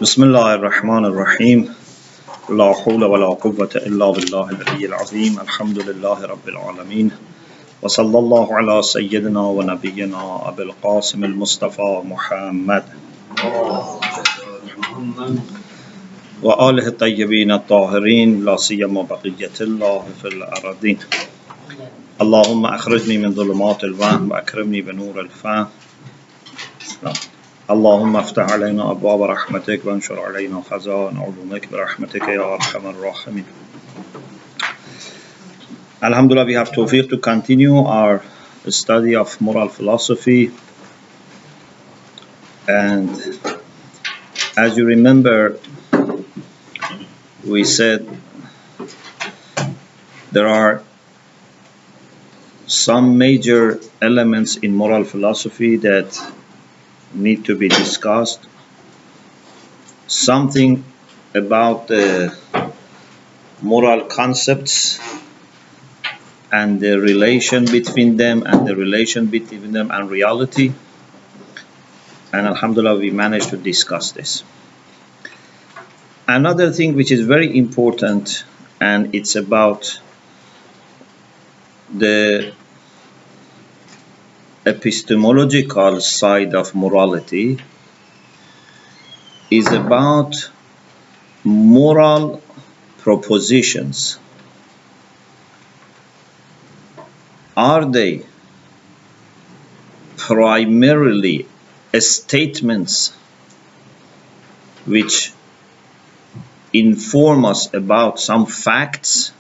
بسم الله الرحمن الرحيم لا حول ولا قوة إلا بالله العلي العظيم الحمد لله رب العالمين وصلى الله على سيدنا ونبينا أبي القاسم المصطفى محمد وآله الطيبين الطاهرين لا سيما بقية الله في الأرضين اللهم أخرجني من ظلمات الوهم وأكرمني بنور الفهم اللهم افتح علينا أبواب رحمتك وانشر علينا خزائن علومك برحمتك يا أرحم الراحمين. Alhamdulillah, we have tawfiq to continue our study of moral philosophy, and as you remember, we said there are some major elements in moral philosophy that need to be discussed. Something about the moral concepts and the relation between them and reality. And alhamdulillah, we managed to discuss this. Another thing which is very important, and it's about the epistemological side of morality, is about moral propositions. Are they primarily statements which inform us about some facts,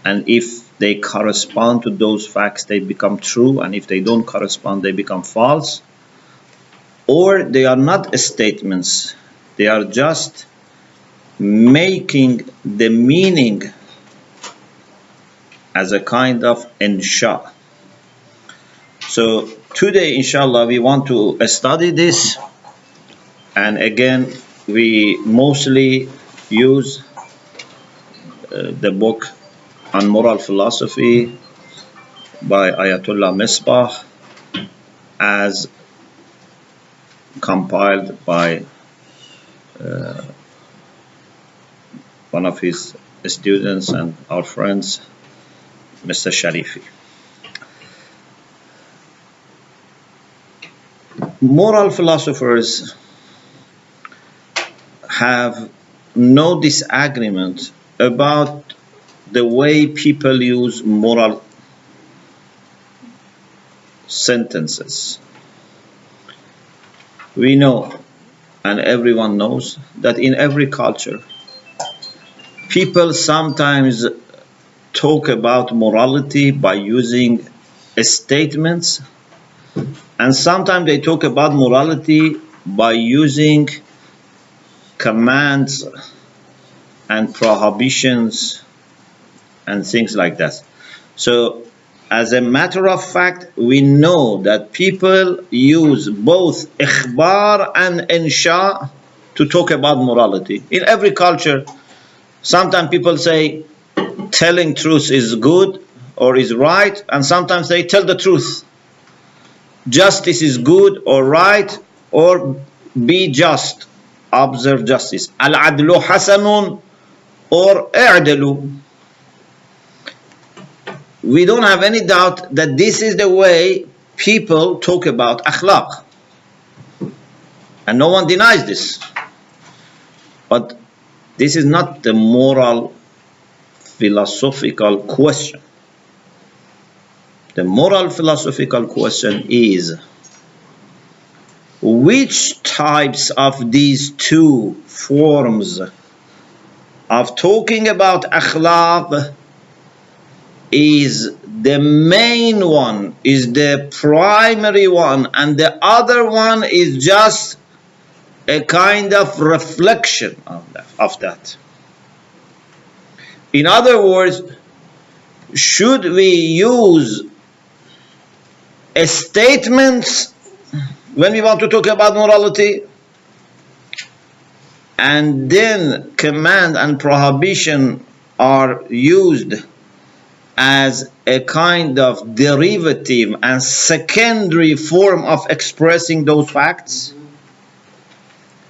and if they correspond to those facts they become true, and if they don't correspond they become false? Or they are not statements, they are just making the meaning as a kind of insha. So today inshallah we want to study this, and again we mostly use the book on moral philosophy by Ayatollah Misbah, as compiled by one of his students and our friends, Mr. Sharifi. Moral philosophers have no disagreement about the way people use moral sentences. We know, and everyone knows, that in every culture people sometimes talk about morality by using statements, and sometimes they talk about morality by using commands and prohibitions and things like that. So as a matter of fact, we know that people use both ikhbar and insha to talk about morality. In every culture, sometimes people say telling truth is good or is right, and sometimes they tell the truth. Justice is good or right, or be just, observe justice. Al-adlu hasanun or i'dalu. We don't have any doubt that this is the way people talk about akhlaq, and no one denies this. But this is not the moral philosophical question. The moral philosophical question is, which types of these two forms of talking about akhlaq is the main one, is the primary one, and the other one is just a kind of reflection of that? In other words, should we use statements when we want to talk about morality, and then command and prohibition are used as a kind of derivative and secondary form of expressing those facts?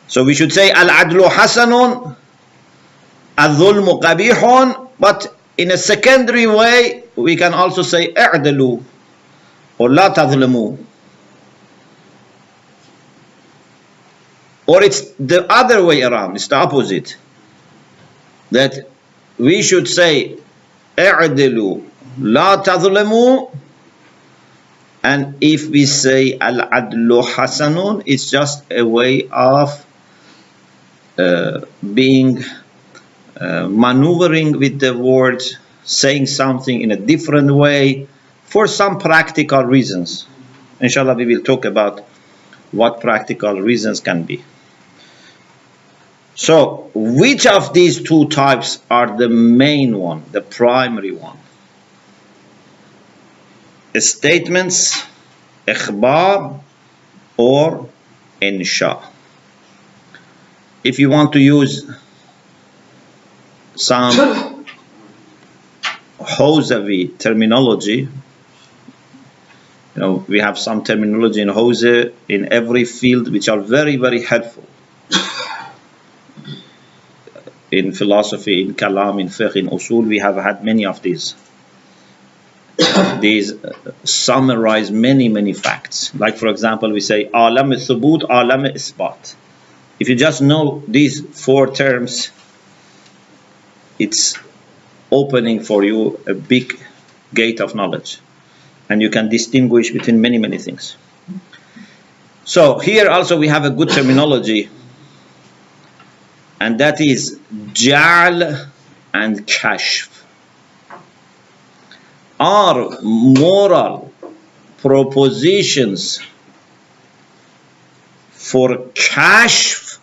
So we should say al-adlu hasanun, al-dhulmu qabihun, but in a secondary way we can also say i'dalu or la tadhlimu. Or it's the other way around, it's the opposite. That we should say i'dalu la tadhlimu, and if we say al-adlu hasanun, it's just a way of being maneuvering with the words, saying something in a different way for some practical reasons. Inshallah, we will talk about what practical reasons can be. So, which of these two types are the main one, the primary one? Statements, ikhbar, or insha. If you want to use some Hawzawi terminology, we have some terminology in Hawza in every field which are very, very helpful. In philosophy, in kalam, in fiqh, in usul, we have had many of these. These summarize many, many facts. Like, for example, we say alam thubut, alam isbat. If you just know these four terms, it's opening for you a big gate of knowledge, and you can distinguish between many, many things. So here also we have a good terminology, and that is ja'al and kashf. Are moral propositions for kashf.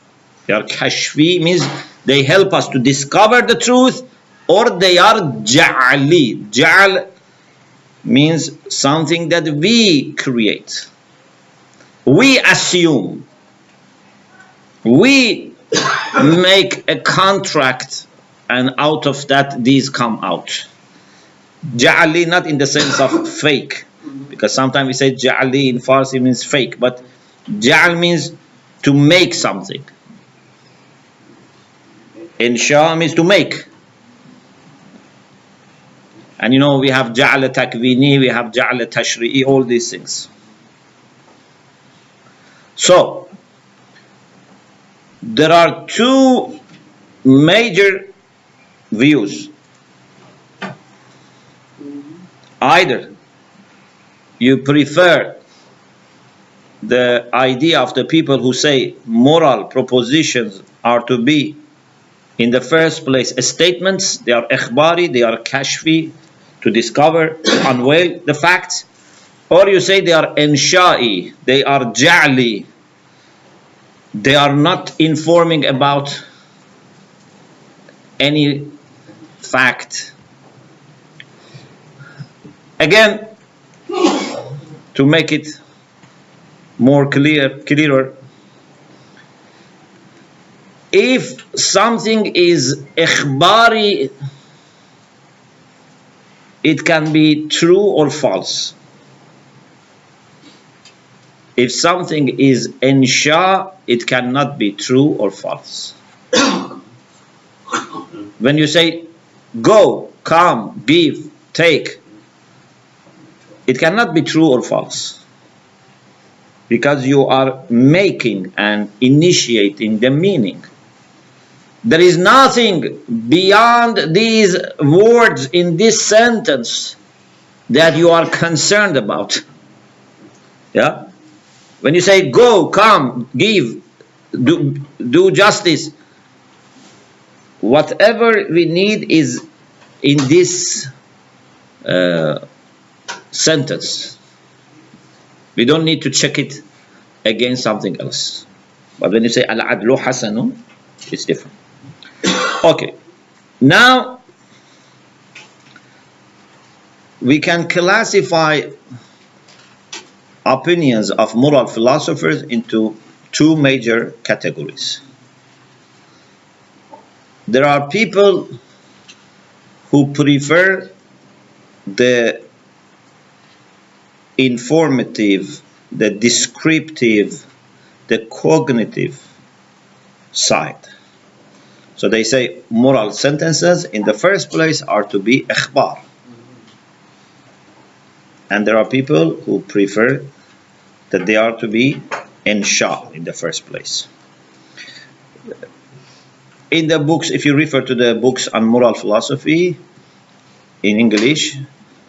They are kashfi, means they help us to discover the truth, or they are ja'ali. Ja'al means something that we create, we assume, we make a contract, and out of that these come out. Ja'ali, not in the sense of fake, because sometimes we say ja'ali in Farsi means fake, but ja'al means to make something. Insha means to make. And we have ja'al takwini, we have ja'al tashri'i, all these things. So there are two major views. Either you prefer the idea of the people who say moral propositions are to be, in the first place, statements. They are ikhbari, they are kashfi, to discover, unveil the facts. Or you say they are insha'i, they are ja'li, they are not informing about any fact. Again, to make it more clearer, if something is ikhbari, it can be true or false. If something is insha, it cannot be true or false. When you say go, come, give, take, it cannot be true or false, because you are making and initiating the meaning. There is nothing beyond these words in this sentence that you are concerned about. Yeah? When you say go, come, give, do justice, whatever we need is in this sentence. We don't need to check it against something else. But when you say al-adlu hasanun, it's different. Okay, now we can classify opinions of moral philosophers into two major categories. There are people who prefer the informative, the descriptive, the cognitive side. So they say moral sentences in the first place are to be ikhbar. And there are people who prefer that they are to be insha in the first place. In the books, if you refer to the books on moral philosophy in English,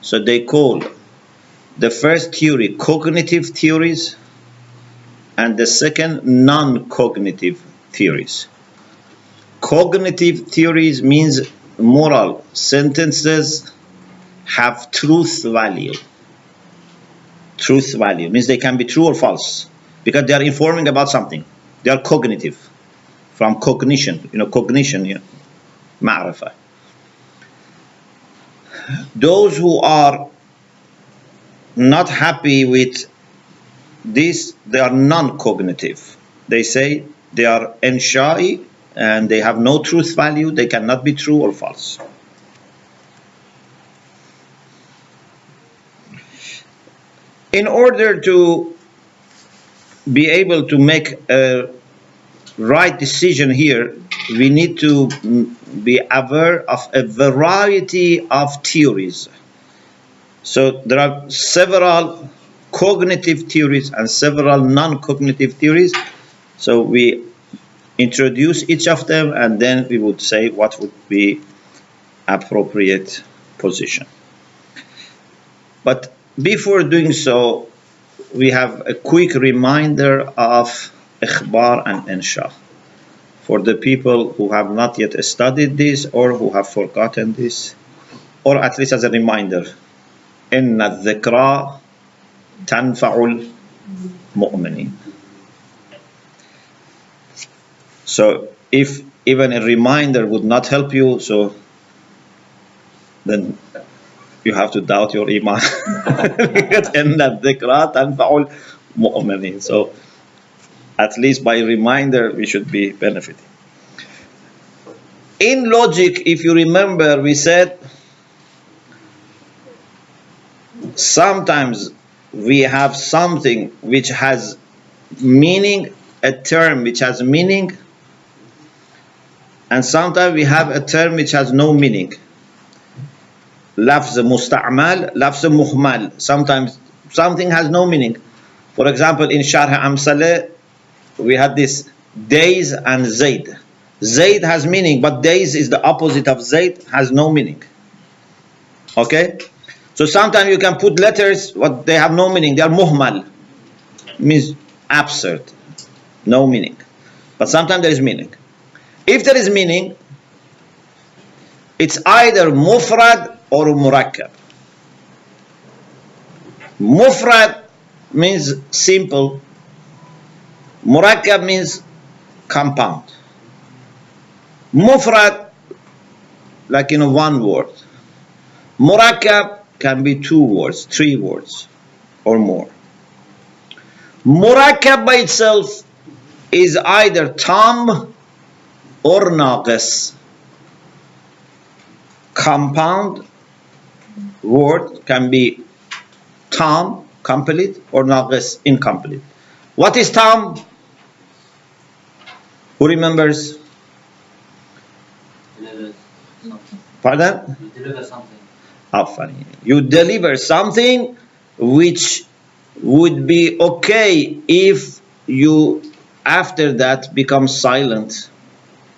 so they call the first theory cognitive theories and the second non-cognitive theories. Cognitive theories means moral sentences have truth value. Truth value means they can be true or false because they are informing about something. They are cognitive, from cognition, cognition, ma'rifah. Those who are not happy with this, they are non-cognitive. They say they are insha'i and they have no truth value. They cannot be true or false. In order to be able to make a right decision here, we need to be aware of a variety of theories. So there are several cognitive theories and several non-cognitive theories. So we introduce each of them and then we would say what would be appropriate position. But before doing so, we have a quick reminder of ikhbar and insha for the people who have not yet studied this or who have forgotten this, or at least as a reminder. إن الذكرى تنفع المؤمنين. So if even a reminder would not help you, so then you have to doubt your iman. إن الذكرى تنفع المؤمنين. So at least by reminder we should be benefiting. In logic, if you remember, we said sometimes we have something which has meaning, a term which has meaning, and sometimes we have a term which has no meaning. Lafz musta'mal, lafz muhmal. Sometimes something has no meaning. For example, in Sharh Amsaleh, we had this days and Zayd. Zayd has meaning, but days is the opposite of Zayd, has no meaning. Okay? So sometimes you can put letters, but they have no meaning. They are muhmal, means absurd, no meaning. But sometimes there is meaning. If there is meaning, it's either mufrad or murakkab. Mufrad means simple. Murakkab means compound. Mufrad, like in one word. Murakkab can be 2 words, 3 words, or more. Murakkab by itself is either tam or naqis. Compound word can be tam, complete, or naqis, incomplete. What is tam? Who remembers? Deliver something. Pardon? You deliver something. Funny. You deliver something which would be okay if you after that become silent,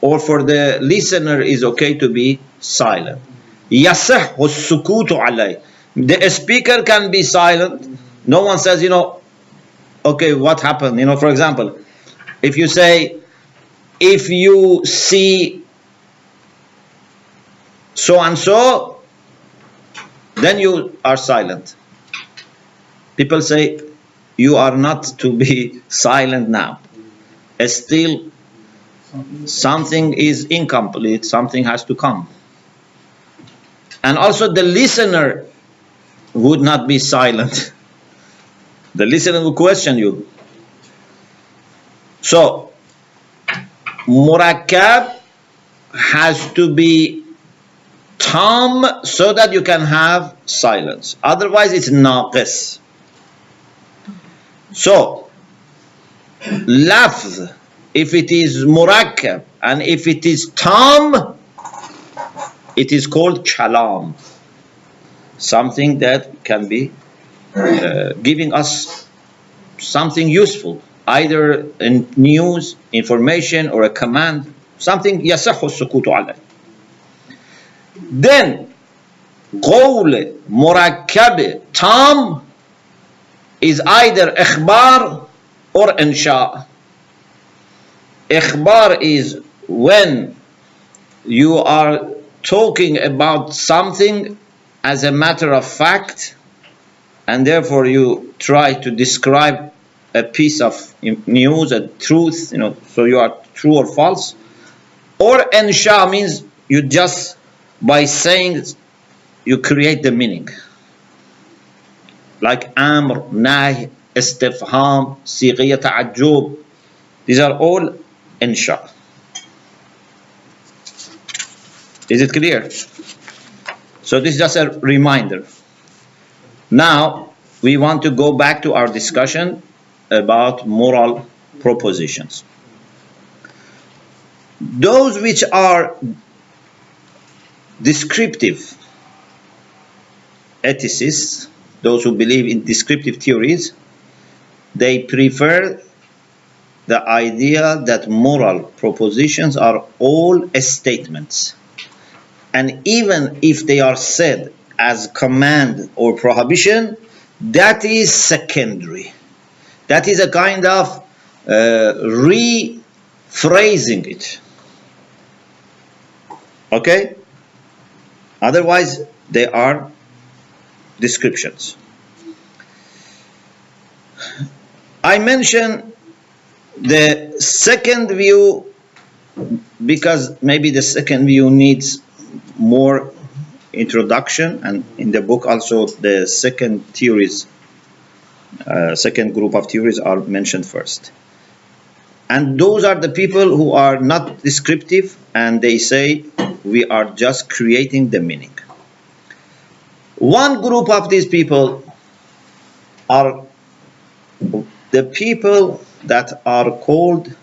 or for the listener is okay to be silent. يصح السكوت عليه. The speaker can be silent. No one says, okay, what happened? For example, if you say, if you see so and so, then you are silent. People say you are not to be silent now. Still, something is incomplete, something has to come. And also the listener would not be silent. The listener will question you. So, murakkab has to be tam so that you can have silence. Otherwise, it's naqis. So, lafz if it is murakkab, and if it is tam, it is called kalam. Something that can be giving us something useful, either in news, information, or a command, something يصح السكوت عليه. Then قول مركب tam is either إخبار or إنشاء. إخبار is when you are talking about something as a matter of fact, and therefore you try to describe a piece of news, a truth, so you are true or false. Or insha means you just, by saying, you create the meaning. Like amr, nahy, istifham, sighiyya ta'ajjub. These are all insha. Is it clear? So this is just a reminder. Now we want to go back to our discussion about moral propositions. Those which are descriptive ethicists, those who believe in descriptive theories, they prefer the idea that moral propositions are all statements. And even if they are said as command or prohibition, that is secondary. That is a kind of rephrasing it. Okay? Otherwise, they are descriptions. I mention the second view because maybe the second view needs more introduction, and in the book also the second theories, second group of theories are mentioned first. And those are the people who are not descriptive, and they say we are just creating the meaning. One group of these people are the people that are called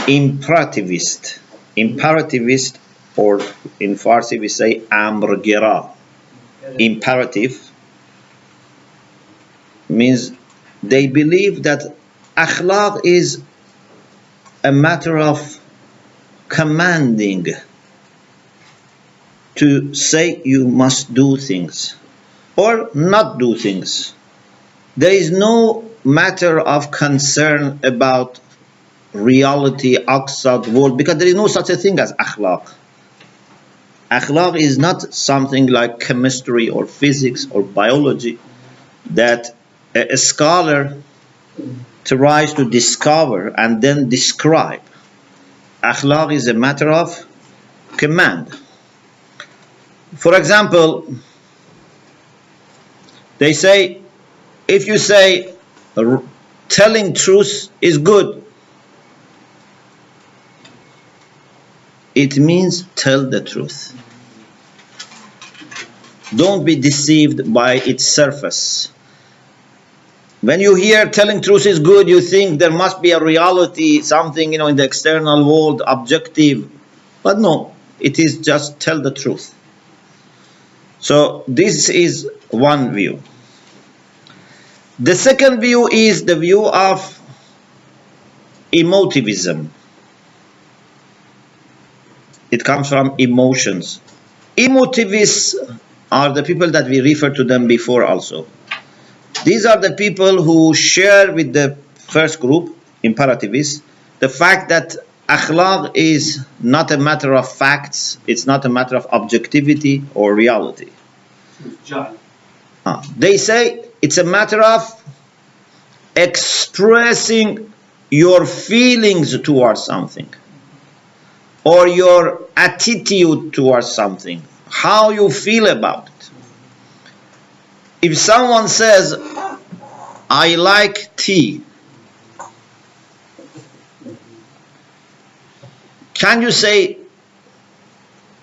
imperativist. Imperativist, or in Farsi we say amrgira. Imperative means they believe that akhlaq is a matter of commanding, to say you must do things or not do things. There is no matter of concern about reality, outside world, because there is no such a thing as akhlaq. Akhlaq is not something like chemistry or physics or biology that a scholar tries to discover and then describe. Akhlaq is a matter of command. For example, they say, if you say telling truth is good, it means tell the truth. Don't be deceived by its surface. When you hear telling truth is good, you think there must be a reality, something, in the external world, objective. But no, it is just tell the truth. So this is one view. The second view is the view of emotivism. It comes from emotions. Emotivists are the people that we referred to them before also. These are the people who share with the first group, imperativists, the fact that akhlaq is not a matter of facts, it's not a matter of objectivity or reality. They say it's a matter of expressing your feelings towards something, or your attitude towards something, how you feel about it. If someone says, I like tea, can you say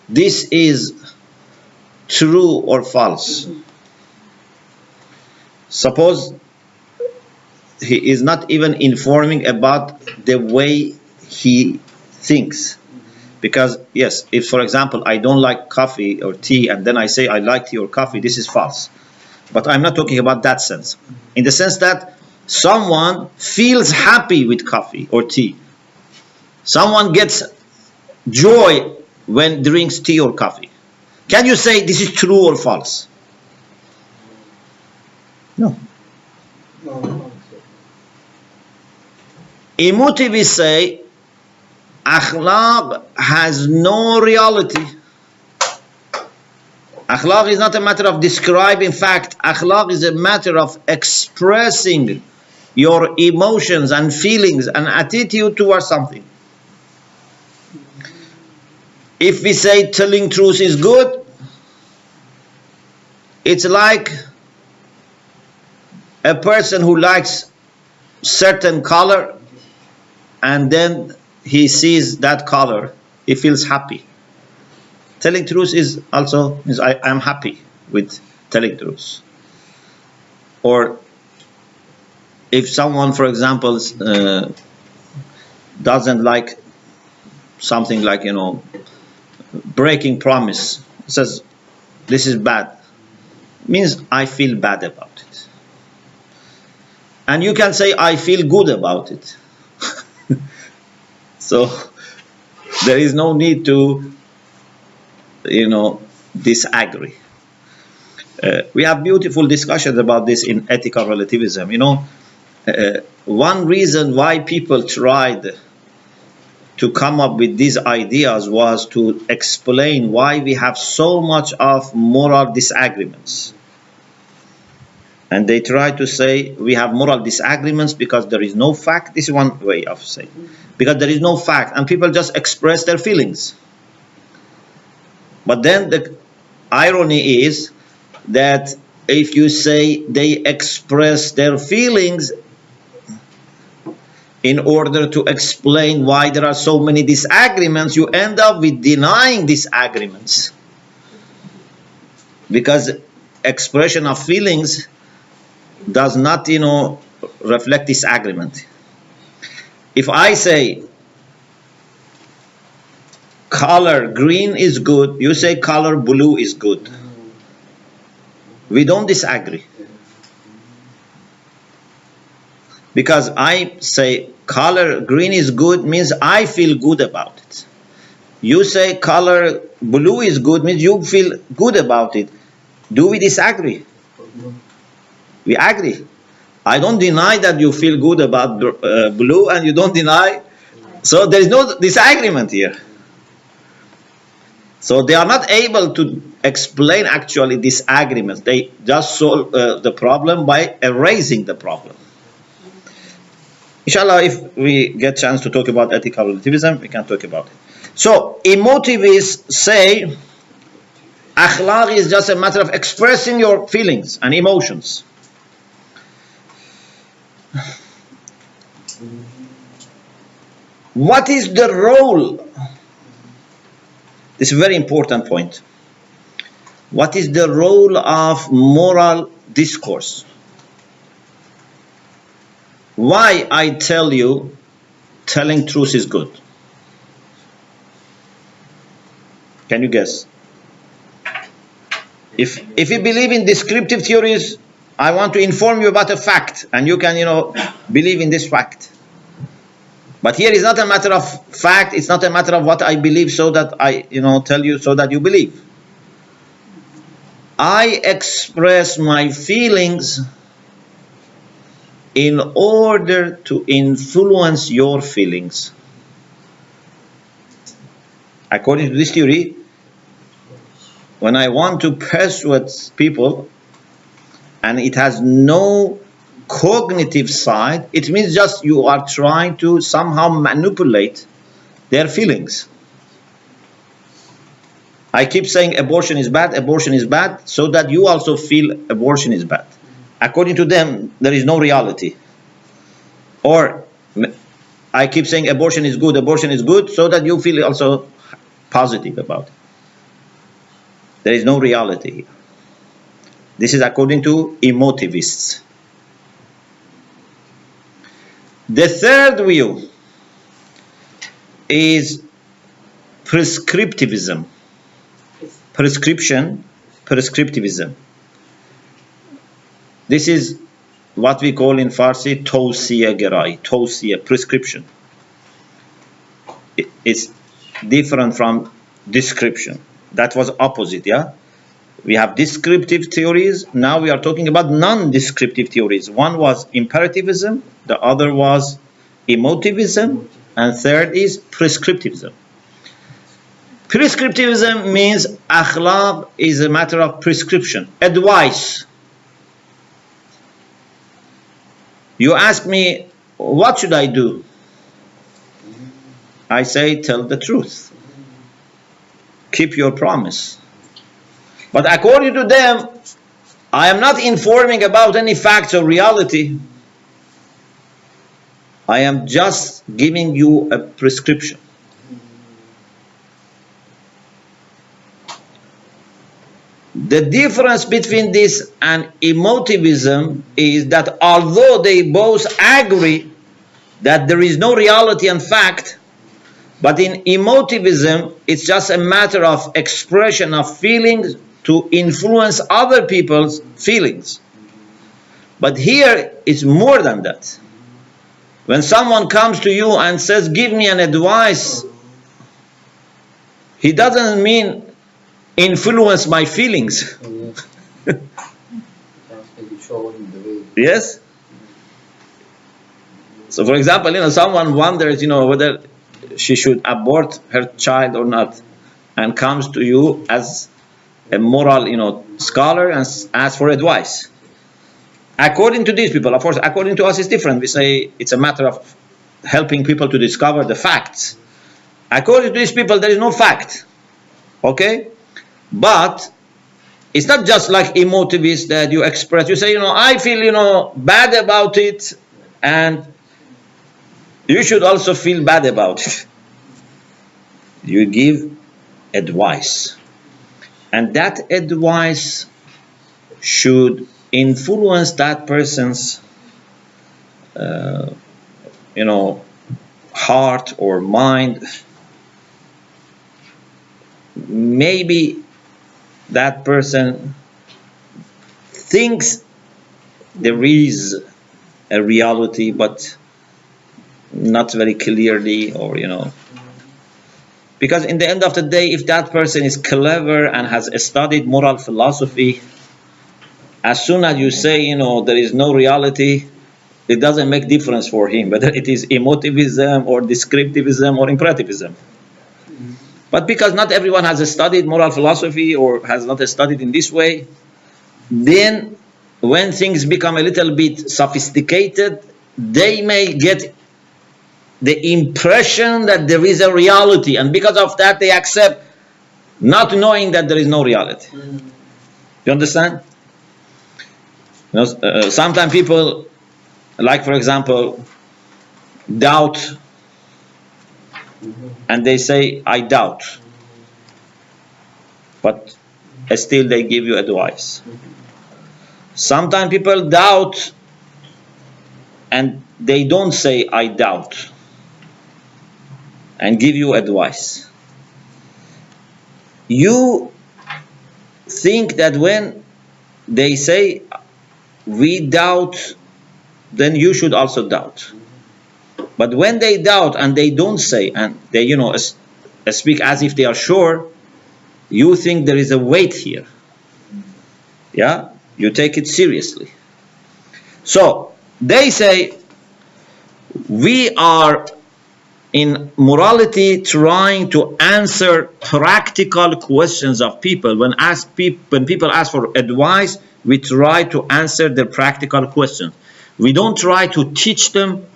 this is true or false? Suppose he is not even informing about the way he thinks. Because yes, if for example I don't like coffee or tea and then I say I like tea or coffee, this is false. But I'm not talking about that sense. In the sense that someone feels happy with coffee or tea. Someone gets joy when drinks tea or coffee. Can you say this is true or false? No. Emotivists say akhlaq has no reality. Akhlaq is not a matter of describing fact. Akhlaq is a matter of expressing your emotions and feelings and attitude towards something. If we say telling truth is good, it's like a person who likes certain color and then he sees that color, he feels happy. Telling truth is also I'm happy with telling truth. Or if someone, for example, doesn't like something like, breaking promise, says this is bad, means I feel bad about it. And you can say I feel good about it. So there is no need to disagree. We have beautiful discussions about this in ethical relativism. One reason why people tried to come up with these ideas was to explain why we have so much of moral disagreements. And they try to say we have moral disagreements because there is no fact. This is one way of saying, because there is no fact and people just express their feelings. But then the irony is that if you say they express their feelings in order to explain why there are so many disagreements, you end up with denying disagreements. Because expression of feelings does not, reflect disagreement. If I say color green is good, you say color blue is good. We don't disagree. Because I say color green is good means I feel good about it. You say color blue is good means you feel good about it. Do we disagree? We agree. I don't deny that you feel good about blue and you don't deny. So there is no disagreement here. So they are not able to explain actually disagreements. They just solve the problem by erasing the problem. Inshallah, if we get chance to talk about ethical relativism, we can talk about it. So emotivists say akhlaq is just a matter of expressing your feelings and emotions. What is the role? This is a very important point. What is the role of moral discourse? Why I tell you telling truth is good? Can you guess? If you believe in descriptive theories, I want to inform you about a fact, and you can, believe in this fact. But here is not a matter of fact. It's not a matter of what I believe, so that I, tell you so that you believe. I express my feelings in order to influence your feelings. According to this theory, when I want to persuade people and it has no cognitive side, it means just you are trying to somehow manipulate their feelings. I keep saying abortion is bad, so that you also feel abortion is bad. According to them, there is no reality. Or I keep saying abortion is good, so that you feel also positive about it. There is no reality. This is according to emotivists. The third view is prescriptivism. Prescriptivism. This is what we call in Farsi tawsiya gerai, tawsiya, prescription. It's different from description. That was opposite, yeah? We have descriptive theories. Now we are talking about non-descriptive theories. One was imperativism, the other was emotivism, and third is prescriptivism. Prescriptivism means akhlaq is a matter of prescription, advice. You ask me, what should I do? I say, tell the truth. Keep your promise. But according to them, I am not informing about any facts or reality. I am just giving you a prescription. The difference between this and emotivism is that although they both agree that there is no reality and fact, but in emotivism, it's just a matter of expression of feelings to influence other people's feelings. But here, it's more than that. When someone comes to you and says, give me an advice, he doesn't mean influence my feelings. Yes? So for example, someone wonders, whether she should abort her child or not, and comes to you as a moral, scholar and asks for advice. According to these people, of course, according to us it's different. We say it's a matter of helping people to discover the facts. According to these people, there is no fact. Okay? But it's not just like emotivists that you express. You say, I feel, bad about it, and you should also feel bad about it. You give advice. And that advice should influence that person's, heart or mind. Maybe that person thinks there is a reality, but not very clearly, or because in the end of the day, if that person is clever and has studied moral philosophy, as soon as you say there is no reality, it doesn't make difference for him whether it is emotivism or descriptivism or imperativism. But because not everyone has studied moral philosophy or has not studied in this way, then when things become a little bit sophisticated, they may get the impression that there is a reality, and because of that they accept not knowing that there is no reality. You understand? Sometimes people, like for example, doubt, and they say, I doubt, but still they give you advice. Sometimes people doubt and they don't say, I doubt, and give you advice. You think that when they say, we doubt, then you should also doubt. But when they doubt and they don't say, and they speak as if they are sure, you think there is a weight here. Yeah, you take it seriously. So they say, we are in morality trying to answer practical questions of people. When people ask for advice, we try to answer their practical questions. We don't try to teach them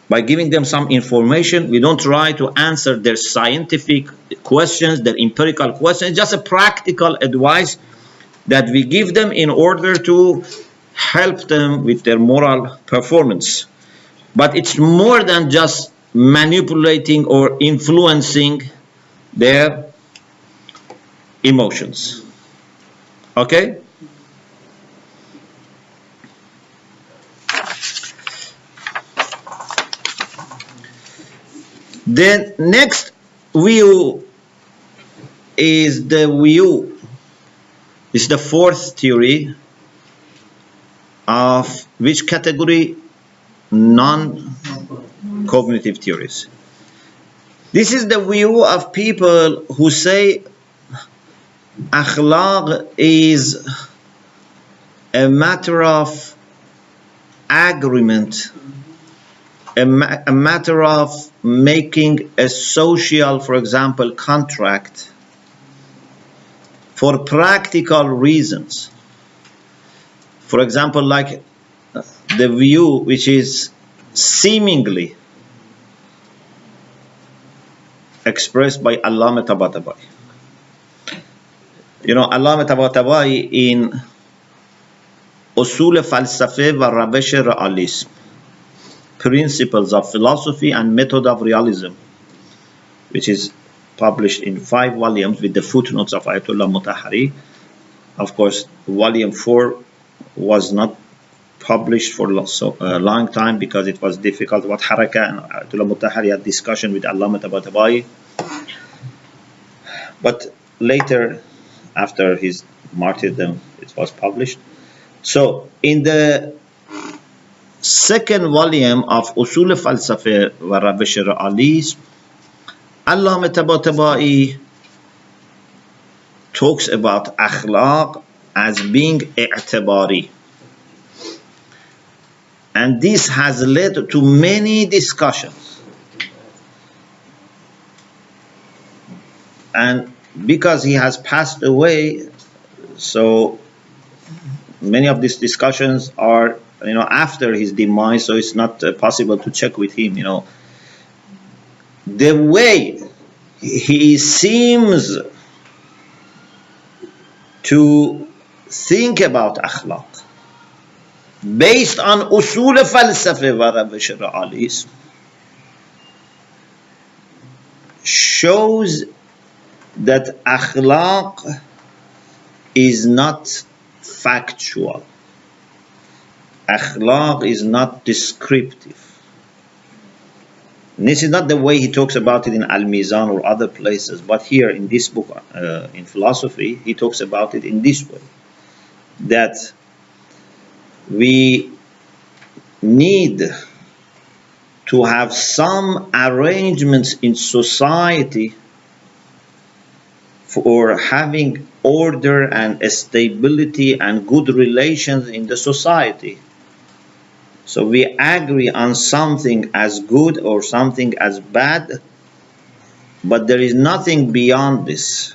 by giving them some information. We don't try to answer their scientific questions, their empirical questions. It's just a practical advice that we give them in order to help them with their moral performance. But it's more than just manipulating or influencing their emotions. Okay? The next view is the fourth theory, of which category? Non-cognitive theories. This is the view of people who say akhlaq is a matter of agreement, a matter of making a social, for example, contract for practical reasons. For example, like the view which is seemingly expressed by Allama Tabatabai. You know, Allama Tabatabai in Usul Falsafe wa Rabesh Realism, Principles of Philosophy and Method of Realism, which is published in 5 volumes with the footnotes of Ayatollah Mutahari. Of course, volume 4 was not published for a long time because it was difficult. What Haraka and Ayatollah Mutahari had discussion with Allama Tabatabai. But later, after his martyrdom, it was published. So, in the second volume of Usul Falsafe wa Rabesh Realism, Allama Tabatabai talks about akhlaq as being i'tibari. And this has led to many discussions. And because he has passed away, so many of these discussions are, after his demise, so it's not possible to check with him, The way he seems to think about akhlaq based on usul falsafa wa ravish realism shows that akhlaq is not factual. Akhlaq is not descriptive. And this is not the way he talks about it in Al-Mizan or other places, but here in this book, in philosophy, he talks about it in this way, that we need to have some arrangements in society for having order and stability and good relations in the society. So we agree on something as good or something as bad, but there is nothing beyond this.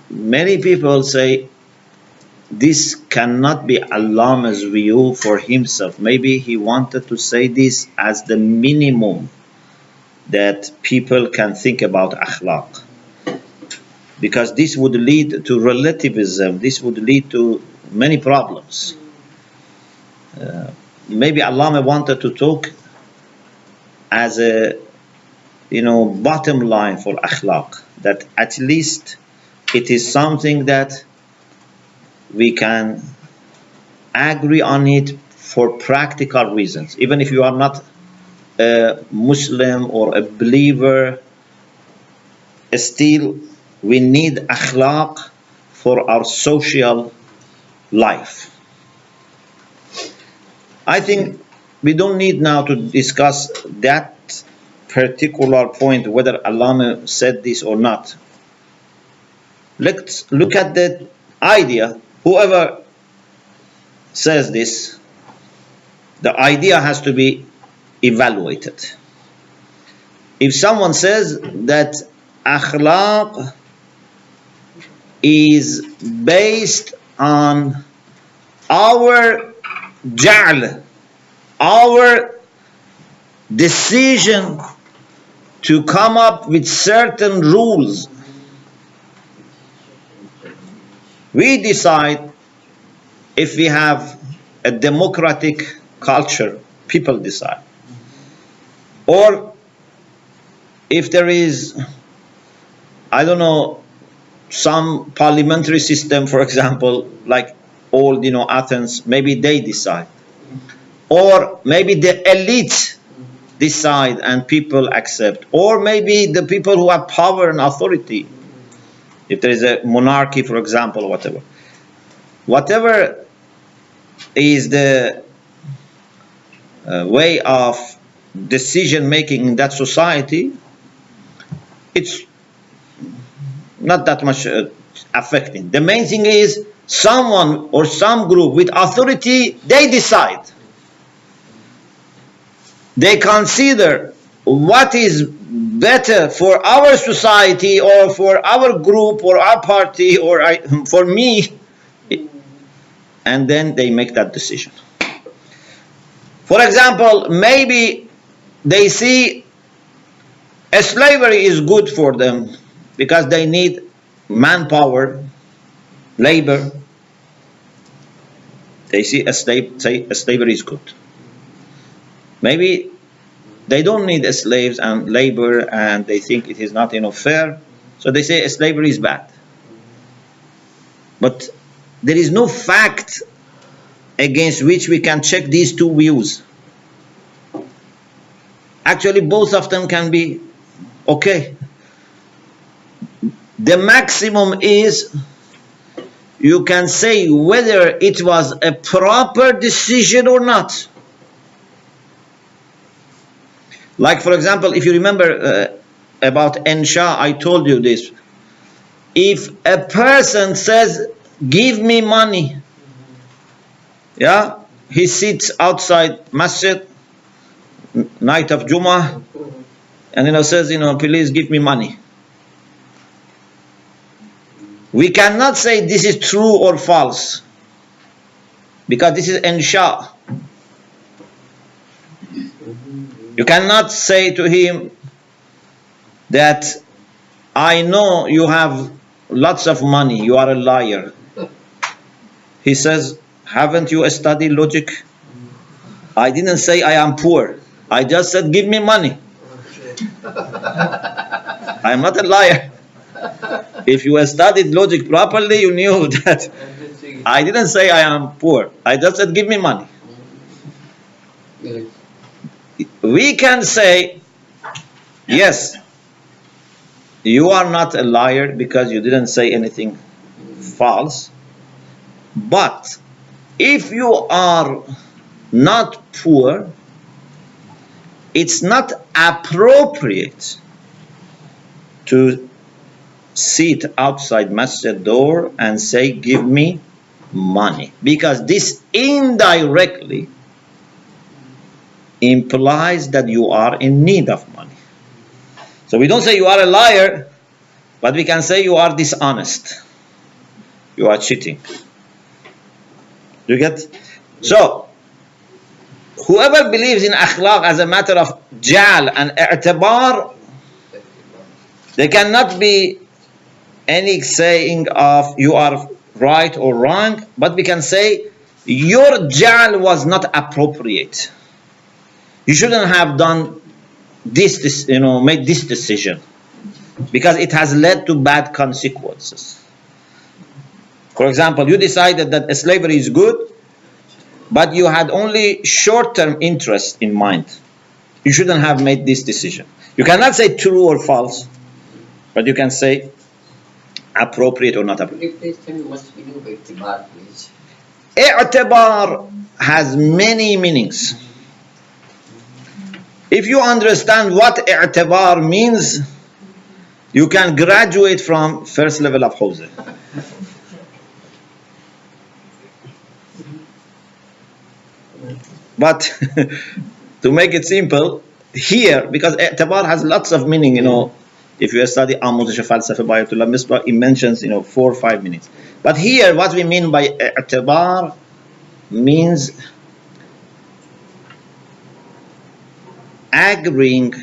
Many people say this cannot be Allama's view for himself. Maybe he wanted to say this as the minimum that people can think about akhlaq, because this would lead to relativism. This would lead to many problems. Maybe Allama wanted to talk as a bottom line for akhlaq, that at least it is something that we can agree on it for practical reasons. Even if you are not a Muslim or a believer, still we need akhlaq for our social life. I think we don't need now to discuss that particular point, whether Allama said this or not. Let's look at the idea. Whoever says this, the idea has to be evaluated. If someone says that akhlaq is based on our ja'l, our decision to come up with certain rules, we decide. If we have a democratic culture, people decide. Or if there is, I don't know, some parliamentary system, for example, like old, Athens, maybe they decide. or maybe the elite decide and people accept, or maybe the people who have power and authority, if there is a monarchy, for example, whatever is the way of decision making in that society, it's not that much affecting. The main thing is someone or some group with authority, they decide. They consider what is better for our society or for our group or our party or for me, and then they make that decision. For example, maybe they see slavery is good for them because they need manpower, labor. They see slavery is good. Maybe they don't need slaves and labor, and they think it is not fair, so they say slavery is bad. But there is no fact against which we can check these two views. Actually, both of them can be okay. The maximum is you can say whether it was a proper decision or not. Like, for example, if you remember about Ensha, I told you this. If a person says, give me money, yeah, he sits outside masjid, night of Jummah, and says, please give me money. We cannot say this is true or false, because this is Ensha. You cannot say to him that I know you have lots of money, you are a liar. He says, haven't you studied logic? I didn't say I am poor. I just said give me money. I am not a liar. If you studied logic properly, you knew that I didn't say I am poor. I just said give me money. We can say, yes, you are not a liar because you didn't say anything false. But if you are not poor, it's not appropriate to sit outside masjid door and say, give me money. Because this indirectly implies that you are in need of money. So we don't say you are a liar, but we can say you are dishonest. You are cheating. You get? So, whoever believes in akhlaq as a matter of jal and i'tibar, there cannot be any saying of you are right or wrong, but we can say your jal was not appropriate. You shouldn't have done this, made this decision, because it has led to bad consequences. For example, you decided that slavery is good, but you had only short-term interest in mind. You shouldn't have made this decision. You cannot say true or false, but you can say appropriate or not appropriate. Please tell me what's the meaning of i'tibar, please. I'tibar has many meanings. If you understand what i'tibar means, you can graduate from first level of Hawza. But to make it simple, here, because i'tibar has lots of meaning, if you study Amuzish Falsafa by Ayatollah Misbah, it mentions, 4 or 5 minutes. But here, what we mean by i'tibar means agreeing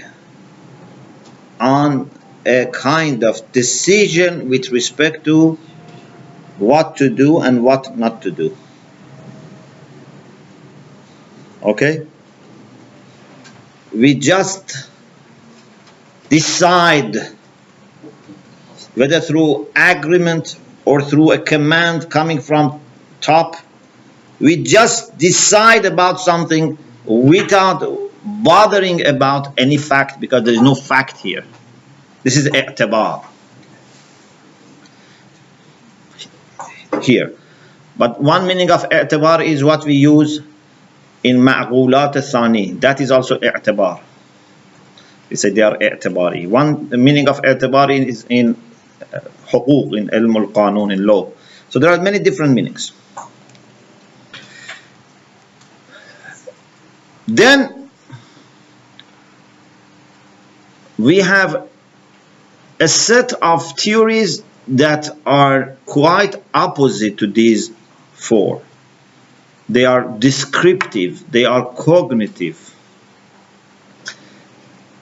on a kind of decision with respect to what to do and what not to do. Okay? We just decide, whether through agreement or through a command coming from top, We just decide about something without bothering about any fact, because there is no fact here. This is i'tibar here. But one meaning of i'tibar is what we use in ma'qulat al-thani. That is also i'tibar. We say they are i'tibari. One meaning of i'tibari is in حقوق, in ilm al-qanun, in law. So there are many different meanings. Then we have a set of theories that are quite opposite to these four. They are descriptive, they are cognitive.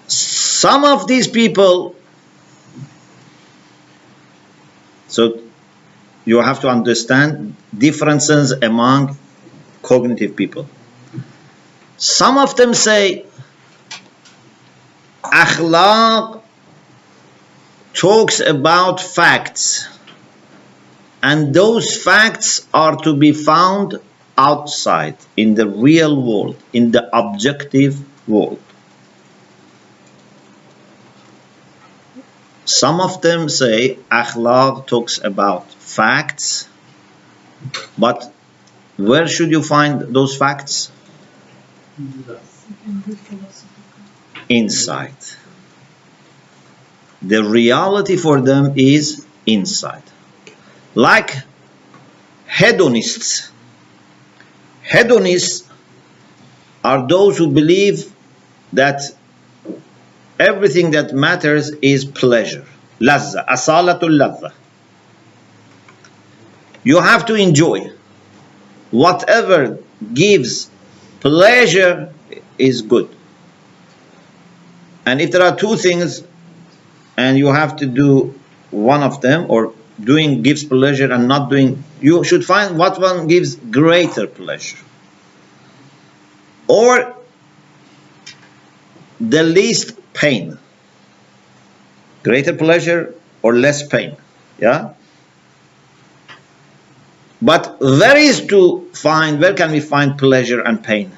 Some of these people, so you have to understand differences among cognitive people. Some of them say akhlaq talks about facts, and those facts are to be found outside, in the real world, in the objective world. Some of them say akhlaq talks about facts, but where should you find those facts? Inside. The reality for them is inside. Like hedonists. Hedonists are those who believe that everything that matters is pleasure. Lazza, asalatul ladha. You have to enjoy. Whatever gives pleasure is good. And if there are two things and you have to do one of them, or doing gives pleasure and not doing, you should find what one gives greater pleasure, or the least pain. Greater pleasure or less pain. Yeah? But where is to find, where can we find pleasure and pain?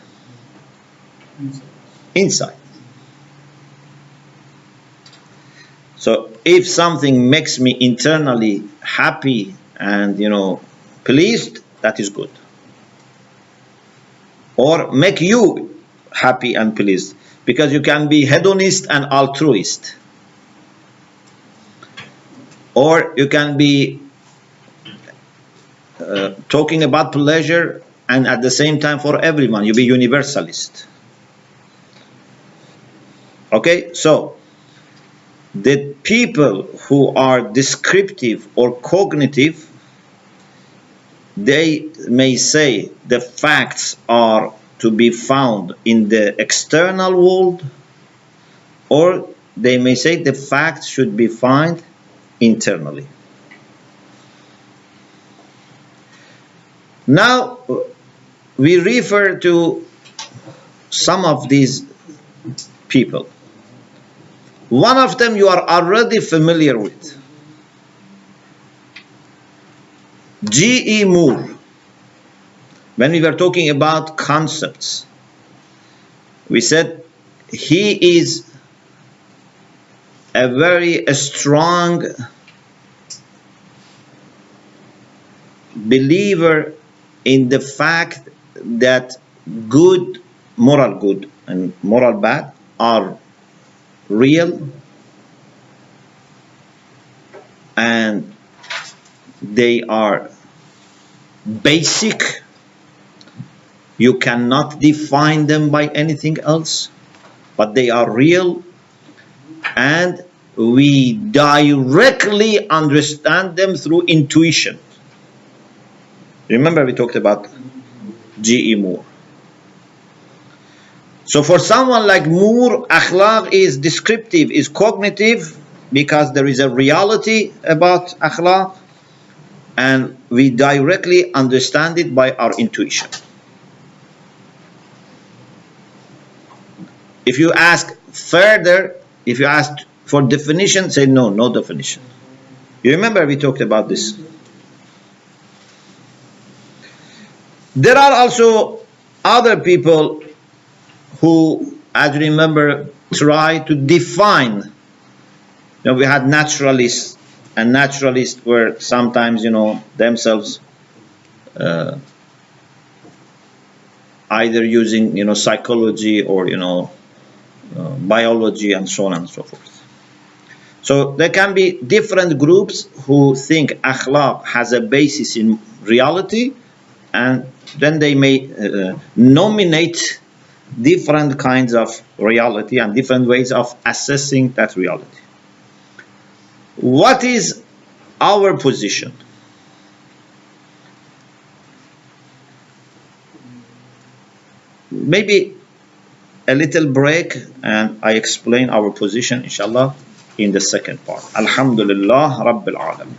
Inside. So if something makes me internally happy and, pleased, that is good. Or make you happy and pleased, because you can be hedonist and altruist. Or you can be talking about pleasure and at the same time for everyone, you be universalist. Okay, so the people who are descriptive or cognitive, they may say the facts are to be found in the external world, or they may say the facts should be found internally. Now we refer to some of these people. One of them you are already familiar with. G.E. Moore. When we were talking about concepts, we said he is a very strong believer in the fact that good, moral good and moral bad are real, and they are basic. You cannot define them by anything else, but they are real, and we directly understand them through intuition. Remember we talked about G.E. Moore. So for someone like Moore, akhlaq is descriptive, is cognitive, because there is a reality about akhlaq, and we directly understand it by our intuition. If you ask further, if you ask for definition, say no, no definition. You remember we talked about this. There are also other people who, as you remember, try to define. We had naturalists, and naturalists were sometimes, themselves either using, psychology or, biology and so on and so forth. So there can be different groups who think akhlaq has a basis in reality, and then they may nominate different kinds of reality and different ways of assessing that reality. What is our position? Maybe a little break and I explain our position, inshallah, in the second part. Alhamdulillah Rabbil Alamin.